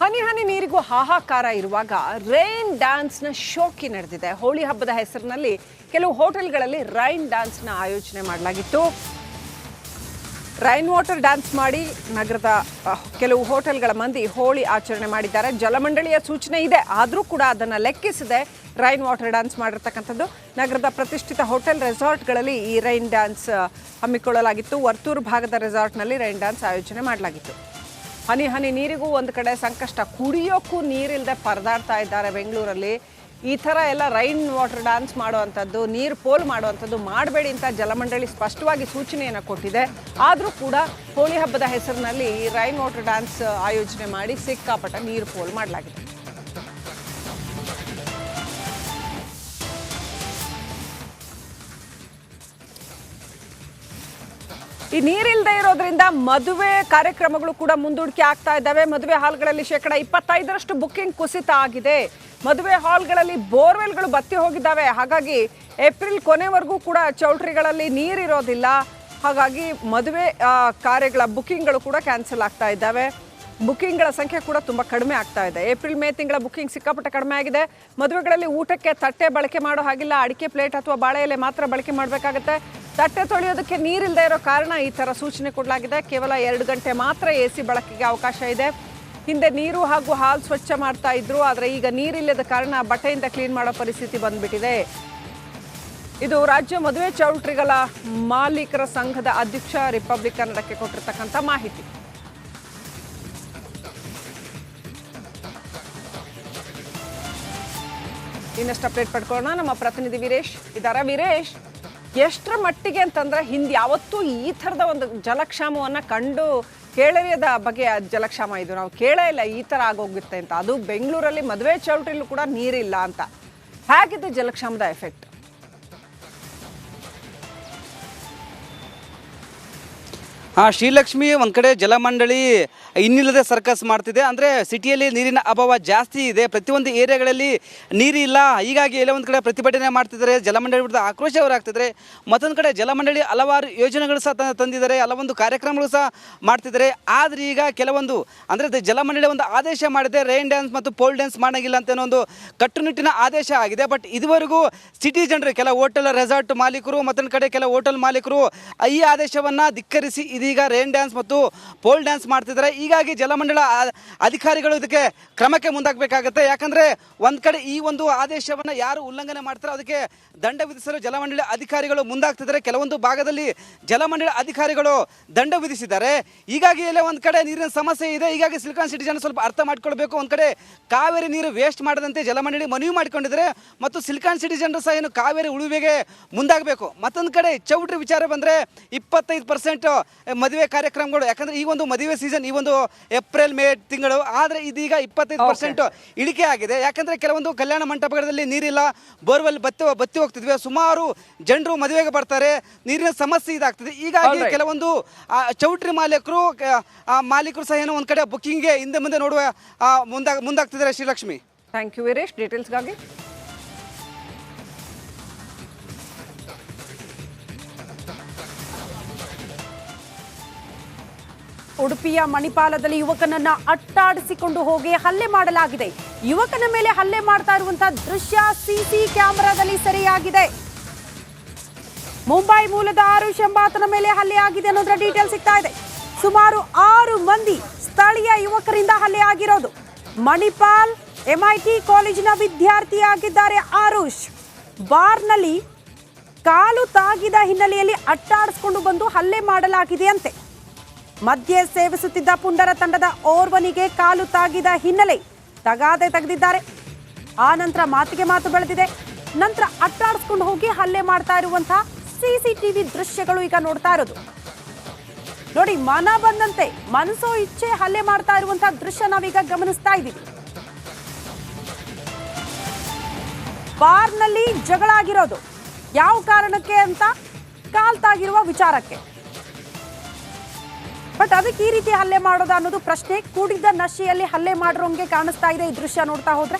ಹನಿ ಹನಿ ನೀರಿಗೂ ಹಾಹಾಕಾರ ಇರುವಾಗ ರೈನ್ ಡ್ಯಾನ್ಸ್ನ ಶೋಕಿ ನಡೆದಿದೆ. ಹೋಳಿ ಹಬ್ಬದ ಹೆಸರಿನಲ್ಲಿ ಕೆಲವು ಹೋಟೆಲ್ಗಳಲ್ಲಿ ರೈನ್ ಡ್ಯಾನ್ಸ್ನ ಆಯೋಜನೆ ಮಾಡಲಾಗಿತ್ತು. ರೈನ್ ವಾಟರ್ ಡ್ಯಾನ್ಸ್ ಮಾಡಿ ನಗರದ ಕೆಲವು ಹೋಟೆಲ್ಗಳ ಮಂದಿ ಹೋಳಿ ಆಚರಣೆ ಮಾಡಿದ್ದಾರೆ. ಜಲಮಂಡಳಿಯ ಸೂಚನೆ ಇದೆ, ಆದರೂ ಕೂಡ ಅದನ್ನು ಲೆಕ್ಕಿಸದೆ ರೈನ್ ವಾಟರ್ ಡ್ಯಾನ್ಸ್ ಮಾಡಿರ್ತಕ್ಕಂಥದ್ದು. ನಗರದ ಪ್ರತಿಷ್ಠಿತ ಹೋಟೆಲ್ ರೆಸಾರ್ಟ್ಗಳಲ್ಲಿ ಈ ರೈನ್ ಡ್ಯಾನ್ಸ್ ಹಮ್ಮಿಕೊಳ್ಳಲಾಗಿತ್ತು. ವರ್ತೂರು ಭಾಗದ ರೆಸಾರ್ಟ್ನಲ್ಲಿ ರೈನ್ ಡ್ಯಾನ್ಸ್ ಆಯೋಜನೆ ಮಾಡಲಾಗಿತ್ತು. ಹನಿ ಹನಿ ನೀರಿಗೂ ಒಂದು ಕಡೆ ಸಂಕಷ್ಟ, ಕುಡಿಯೋಕ್ಕೂ ನೀರಿಲ್ಲದೆ ಪರದಾಡ್ತಾ ಇದ್ದಾರೆ ಬೆಂಗಳೂರಲ್ಲಿ. ಈ ಥರ ಎಲ್ಲ ರೈನ್ ವಾಟರ್ ಡ್ಯಾನ್ಸ್ ಮಾಡುವಂಥದ್ದು, ನೀರು ಪೋಲ್ ಮಾಡುವಂಥದ್ದು ಮಾಡಬೇಡಿ ಅಂತ ಜಲಮಂಡಳಿ ಸ್ಪಷ್ಟವಾಗಿ ಸೂಚನೆಯನ್ನು ಕೊಟ್ಟಿದೆ. ಆದರೂ ಕೂಡ ಹೋಳಿ ಹಬ್ಬದ ಹೆಸರಿನಲ್ಲಿ ಈ ರೈನ್ ವಾಟರ್ ಡ್ಯಾನ್ಸ್ ಆಯೋಜನೆ ಮಾಡಿ ಸಿಕ್ಕಾಪಟ್ಟ ನೀರು ಪೋಲ್ ಮಾಡಲಾಗಿದೆ. ಈ ನೀರಿಲ್ಲದೆ ಇರೋದ್ರಿಂದ ಮದುವೆ ಕಾರ್ಯಕ್ರಮಗಳು ಕೂಡ ಮುಂದೂಡಿಕೆ ಆಗ್ತಾ ಇದ್ದಾವೆ. ಮದುವೆ ಹಾಲ್ಗಳಲ್ಲಿ 25% ಬುಕ್ಕಿಂಗ್ ಕುಸಿತ ಆಗಿದೆ. ಮದುವೆ ಹಾಲ್ಗಳಲ್ಲಿ ಬೋರ್ವೆಲ್ಗಳು ಬತ್ತಿ ಹೋಗಿದ್ದಾವೆ. ಹಾಗಾಗಿ ಏಪ್ರಿಲ್ ಕೊನೆವರೆಗೂ ಕೂಡ ಚೌಲ್ಟ್ರಿಗಳಲ್ಲಿ ನೀರಿರೋದಿಲ್ಲ. ಹಾಗಾಗಿ ಮದುವೆ ಕಾರ್ಯಗಳ ಬುಕ್ಕಿಂಗ್ಗಳು ಕೂಡ ಕ್ಯಾನ್ಸಲ್ ಆಗ್ತಾ ಇದ್ದಾವೆ. ಬುಕ್ಕಿಂಗ್ಗಳ ಸಂಖ್ಯೆ ಕೂಡ ತುಂಬ ಕಡಿಮೆ ಆಗ್ತಾ ಇದೆ. ಏಪ್ರಿಲ್ ಮೇ ತಿಂಗಳ ಬುಕ್ಕಿಂಗ್ ಸಿಕ್ಕಾಪಟ್ಟೆ ಕಡಿಮೆ ಆಗಿದೆ. ಮದುವೆಗಳಲ್ಲಿ ಊಟಕ್ಕೆ ತಟ್ಟೆ ಬಳಕೆ ಮಾಡೋ ಹಾಗಿಲ್ಲ, ಅಡಿಕೆ ಪ್ಲೇಟ್ ಅಥವಾ ಬಾಳೆ ಎಲೆ ಮಾತ್ರ ಬಳಕೆ ಮಾಡಬೇಕಾಗುತ್ತೆ. ತಟ್ಟೆ ತೊಳೆಯೋದಕ್ಕೆ ನೀರಿಲ್ಲದೆ ಇರೋ ಕಾರಣ ಈ ಥರ ಸೂಚನೆ ಕೊಡಲಾಗಿದೆ. ಕೇವಲ 2 ಗಂಟೆ ಮಾತ್ರ AC ಬಳಕೆಗೆ ಅವಕಾಶ ಇದೆ. ಹಿಂದೆ ನೀರು ಹಾಗೂ ಹಾಲು ಸ್ವಚ್ಛ ಮಾಡ್ತಾ ಇದ್ರು, ಆದರೆ ಈಗ ನೀರಿಲ್ಲದ ಕಾರಣ ಬಟ್ಟೆಯಿಂದ ಕ್ಲೀನ್ ಮಾಡೋ ಪರಿಸ್ಥಿತಿ ಬಂದ್ಬಿಟ್ಟಿದೆ. ಇದು ರಾಜ್ಯ ಮದುವೆ ಚೌಲ್ಟ್ರಿಗಳ ಮಾಲೀಕರ ಸಂಘದ ಅಧ್ಯಕ್ಷ ರಿಪಬ್ಲಿಕ್ ಕನ್ನಡಕ್ಕೆ ಕೊಟ್ಟಿರ್ತಕ್ಕಂಥ ಮಾಹಿತಿ. ಇನ್ನಷ್ಟು ಅಪ್ಡೇಟ್ ಪಡ್ಕೊಳ್ಳೋಣ. ನಮ್ಮ ಪ್ರತಿನಿಧಿ ವೀರೇಶ್ ಇದ್ದಾರೆ. ವೀರೇಶ್, ಎಷ್ಟರ ಮಟ್ಟಿಗೆ ಅಂತಂದ್ರೆ ಹಿಂದೆ ಯಾವತ್ತೂ ಈ ಥರದ ಒಂದು ಜಲಕ್ಷಾಮವನ್ನು ಕಂಡು ಕೇಳರಿಯದ ಬಗೆಯ ಜಲಕ್ಷಾಮ ಇದು. ನಾವು ಕೇಳೇ ಇಲ್ಲ ಈ ಥರ ಆಗೋಗುತ್ತೆ ಅಂತ. ಅದು ಬೆಂಗಳೂರಲ್ಲಿ ಮದುವೆ ಚೌಲ್ಟ್ರಿಲೂ ಕೂಡ ನೀರಿಲ್ಲ ಅಂತ. ಹೇಗಿದೆ ಜಲಕ್ಷಾಮದ ಎಫೆಕ್ಟ್? ಶ್ರೀಲಕ್ಷ್ಮಿ, ಒಂದು ಕಡೆ ಜಲಮಂಡಳಿ ಇನ್ನಿಲ್ಲದೆ ಸರ್ಕಸ್ ಮಾಡ್ತಿದೆ. ಅಂದರೆ ಸಿಟಿಯಲ್ಲಿ ನೀರಿನ ಅಭಾವ ಜಾಸ್ತಿ ಇದೆ. ಪ್ರತಿಯೊಂದು ಏರಿಯಾಗಳಲ್ಲಿ ನೀರಿಲ್ಲ. ಹೀಗಾಗಿ ಎಲ್ಲ ಒಂದು ಕಡೆ ಪ್ರತಿಭಟನೆ ಮಾಡ್ತಿದ್ದಾರೆ. ಜಲಮಂಡಳಿ ವಿರುದ್ಧ ಆಕ್ರೋಶ ಹೊರಹಾಗ್ತಿದ್ದಾರೆ. ಮತ್ತೊಂದು ಕಡೆ ಜಲಮಂಡಳಿ ಹಲವಾರು ಯೋಜನೆಗಳು ಸಹ ತಂದಿದ್ದಾರೆ, ಹಲವೊಂದು ಕಾರ್ಯಕ್ರಮಗಳು ಸಹ ಮಾಡ್ತಿದ್ದಾರೆ. ಆದರೆ ಈಗ ಕೆಲವೊಂದು ಅಂದರೆ ಜಲಮಂಡಳಿ ಒಂದು ಆದೇಶ ಮಾಡಿದೆ, ರೈನ್ ಡ್ಯಾನ್ಸ್ ಮತ್ತು ಪೋಲ್ ಡ್ಯಾನ್ಸ್ ಮಾಡೋಂಗಿಲ್ಲ ಅಂತ ಒಂದು ಕಟ್ಟುನಿಟ್ಟಿನ ಆದೇಶ ಆಗಿದೆ. ಬಟ್ ಇದುವರೆಗೂ ಸಿಟಿ ಜನರು, ಕೆಲ ಹೋಟೆಲ್ ರೆಸಾರ್ಟ್ ಮಾಲೀಕರು, ಮತ್ತೊಂದು ಕಡೆ ಕೆಲ ಹೋಟೆಲ್ ಮಾಲೀಕರು ಈ ಆದೇಶವನ್ನು ಧಿಕ್ಕರಿಸಿ ಇದೀಗ ರೈನ್ ಡ್ಯಾನ್ಸ್ ಮತ್ತು ಪೋಲ್ ಡ್ಯಾನ್ಸ್ ಮಾಡ್ತಿದ್ದಾರೆ. ಹೀಗಾಗಿ ಜಲಮಂಡಳ ಅಧಿಕಾರಿಗಳು ಇದಕ್ಕೆ ಕ್ರಮಕ್ಕೆ ಮುಂದಾಗಬೇಕಾಗುತ್ತೆ. ಯಾಕಂದರೆ ಒಂದು ಕಡೆ ಈ ಒಂದು ಆದೇಶವನ್ನು ಯಾರು ಉಲ್ಲಂಘನೆ ಮಾಡ್ತಾರೋ ಅದಕ್ಕೆ ದಂಡ ವಿಧಿಸಲು ಜಲಮಂಡಳಿ ಅಧಿಕಾರಿಗಳು ಮುಂದಾಗ್ತಿದ್ದಾರೆ. ಕೆಲವೊಂದು ಭಾಗದಲ್ಲಿ ಜಲಮಂಡಳಿ ಅಧಿಕಾರಿಗಳು ದಂಡ ವಿಧಿಸಿದ್ದಾರೆ. ಹೀಗಾಗಿ ಎಲ್ಲ ಒಂದು ಕಡೆ ನೀರಿನ ಸಮಸ್ಯೆ ಇದೆ. ಹೀಗಾಗಿ ಸಿಲಿಕಾನ್ ಸಿಟಿ ಜನ ಸ್ವಲ್ಪ ಅರ್ಥ ಮಾಡ್ಕೊಳ್ಬೇಕು. ಒಂದು ಕಡೆ ಕಾವೇರಿ ನೀರು ವೇಸ್ಟ್ ಮಾಡದಂತೆ ಜಲಮಂಡಳಿ ಮನವಿ ಮಾಡಿಕೊಂಡಿದ್ದಾರೆ. ಮತ್ತು ಸಿಲಿಕಾನ್ ಸಿಟಿ ಜನರು ಸಹ ಏನು ಕಾವೇರಿ ಉಳುವಿಗೆ ಮುಂದಾಗಬೇಕು. ಮತ್ತೊಂದು ಕಡೆ ಚೌಟ್ರಿ ವಿಚಾರ ಬಂದರೆ 25% ಮದುವೆ ಕಾರ್ಯಕ್ರಮಗಳು, ಯಾಕಂದರೆ ಈ ಒಂದು ಮದುವೆ ಸೀಸನ್ ಈ ಒಂದು ಏಪ್ರಿಲ್ ಮೇ ತಿಂಗಳು, ಆದರೆ ಇದೀಗ 25% ಇಳಿಕೆ ಆಗಿದೆ. ಯಾಕಂದರೆ ಕೆಲವೊಂದು ಕಲ್ಯಾಣ ಮಂಟಪಗಳಲ್ಲಿ ನೀರಿಲ್ಲ, ಬೋರ್ವೆಲ್ ಬತ್ತಿ ಹೋಗ್ತಿದ್ವಿ. ಸುಮಾರು ಜನರು ಮದುವೆಗೆ ಬರ್ತಾರೆ, ನೀರಿನ ಸಮಸ್ಯೆ ಇದಾಗ್ತದೆ. ಹೀಗಾಗಿ ಕೆಲವೊಂದು ಚೌಟ್ರಿ ಮಾಲೀಕರು ಸಹ ಏನೋ ಒಂದು ಕಡೆ ಬುಕ್ಕಿಂಗ್ಗೆ ಹಿಂದೆ ಮುಂದೆ ನೋಡುವ ಮುಂದಾಗ್ತಿದ್ದಾರೆ. ಶ್ರೀಲಕ್ಷ್ಮಿ, ಥ್ಯಾಂಕ್ ಯು ವೀರೇಶ್ ಡೀಟೇಲ್ಸ್ಗಾಗಿ. ಉಡುಪಿಯ ಮಣಿಪಾಲದಲ್ಲಿ ಯುವಕನನ್ನ ಅಟ್ಟಾಡಿಸಿಕೊಂಡು ಹೋಗಿ ಹಲ್ಲೆ ಮಾಡಲಾಗಿದೆ. ಯುವಕನ ಮೇಲೆ ಹಲ್ಲೆ ಮಾಡ್ತಾ ಇರುವಂತಹ ದೃಶ್ಯ ಸಿಸಿ ಕ್ಯಾಮೆರಾದಲ್ಲಿ ಸೆರೆಯಾಗಿದೆ. ಮುಂಬೈ ಮೂಲದ ಆರುಷ್ ಎಂಬಾತನ ಮೇಲೆ ಹಲ್ಲೆ ಆಗಿದೆ ಅನ್ನೋದ್ರ ಡೀಟೇಲ್ ಸಿಗ್ತಾ ಇದೆ. ಸುಮಾರು 6 ಮಂದಿ ಸ್ಥಳೀಯ ಯುವಕರಿಂದ ಹಲ್ಲೆ ಆಗಿರೋದು. ಮಣಿಪಾಲ್ MIT ಕಾಲೇಜಿನ ವಿದ್ಯಾರ್ಥಿಯಾಗಿದ್ದಾರೆ ಆರುಷ್. ಬಾರ್ನಲ್ಲಿ ಕಾಲು ತಾಗಿದ ಹಿನ್ನೆಲೆಯಲ್ಲಿ ಅಟ್ಟಾಡಿಸಿಕೊಂಡು ಬಂದು ಹಲ್ಲೆ ಮಾಡಲಾಗಿದೆ ಅಂತೆ. ಮದ್ಯ ಸೇವಿಸುತ್ತಿದ್ದ ಪುಂಡರ ತಂಡದ ಓರ್ವನಿಗೆ ಕಾಲು ತಾಗಿದ ಹಿನ್ನೆಲೆ ತಗಾದೆ ತೆಗೆದಿದ್ದಾರೆ. ಆ ನಂತರ ಮಾತಿಗೆ ಮಾತು ಬೆಳೆದಿದೆ. ನಂತರ ಅಟ್ಟಾಡಿಸ್ಕೊಂಡು ಹೋಗಿ ಹಲ್ಲೆ ಮಾಡ್ತಾ ಇರುವಂತಹ CCTV ದೃಶ್ಯಗಳು ಈಗ ನೋಡ್ತಾ ಇರೋದು. ನೋಡಿ, ಮನ ಬಂದಂತೆ ಮನಸೋ ಇಚ್ಛೆ ಹಲ್ಲೆ ಮಾಡ್ತಾ ಇರುವಂತಹ ದೃಶ್ಯ ನಾವೀಗ ಗಮನಿಸ್ತಾ ಇದ್ದೀವಿ. ಬಾರ್ನಲ್ಲಿ ಜಗಳ ಆಗಿರೋದು ಯಾವ ಕಾರಣಕ್ಕೆ ಅಂತ, ಕಾಲ್ ತಾಗಿರುವ ವಿಚಾರಕ್ಕೆ. ಬಟ್ ಅದಕ್ಕೆ ಈ ರೀತಿ ಹಲ್ಲೆ ಮಾಡೋದು ಅನ್ನೋದು ಪ್ರಶ್ನೆ. ಕೂಡಿದ್ದ ನಶೆಯಲ್ಲಿ ಹಲ್ಲೆ ಮಾಡಿರೋಂಗೆ ಕಾಣಿಸ್ತಾ ಇದೆ ಈ ದೃಶ್ಯ ನೋಡ್ತಾ ಹೋದ್ರೆ.